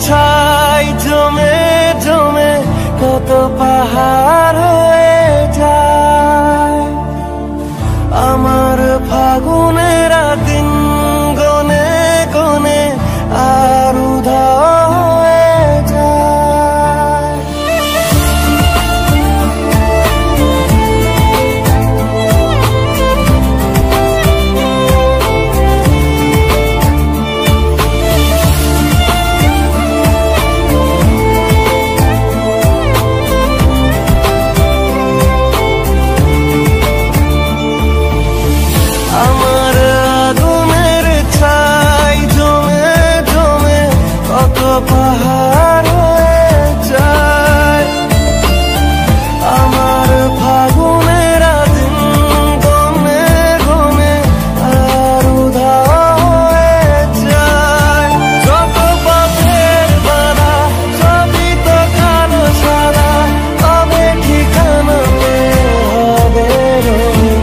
ছাই জমে জমে কত পাহাড় হয়ে যায়। আমার ফাগুনের দিন গনে গনে আর উধাও হয়ে যায়। আমার আগুনের ছাই জমে জমে কত পাহাড় হয়ে যায়। আমার ফাগুনের দিন গনে গনে আর উধাও হয়ে যায়। যত পথের বাধা সবই তো কালো সাদা, তবে ঠিকানা পেয়ে হবে রঙিন।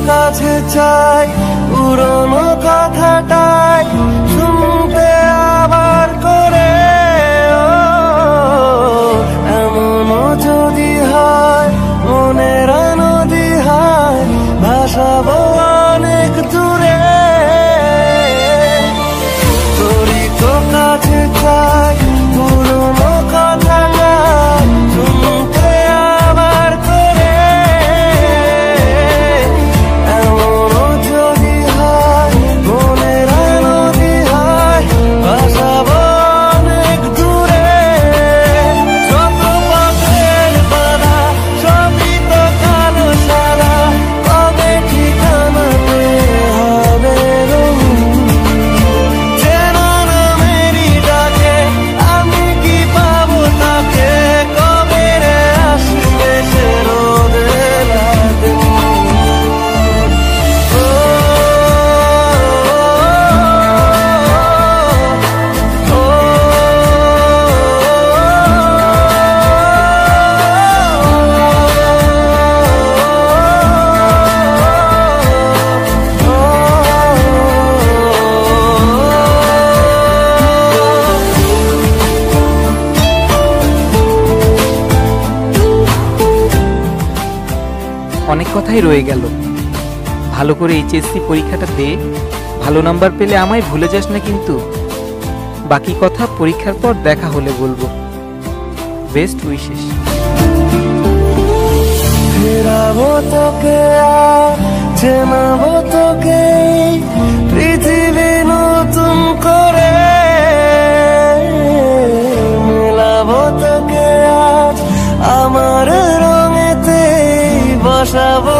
কাছে চাই পুরনো কথাটাই শুনতে আবার করে। এমনও যদি হয় মনের নদী হয় ভাসাবো অনেক দূরে। তোরই তো কাছে চাই পুরনো কথাটাই শুনতে আবার করে। অনেক কথাই রয়ে গেল। ভালো করে এইচএসসি পরীক্ষাটা দে, ভালো নাম্বার পেলে আমায় ভুলে যাস না কিন্তু। বাকি কথা পরীক্ষার পর দেখা হলে বলবো। Best wishes. ফেরাবো তোকে আর চেনাবো তোকে পৃথিবী নতুন করে। মেলাবো তোকে আজ আমার রঙেতে বসাবো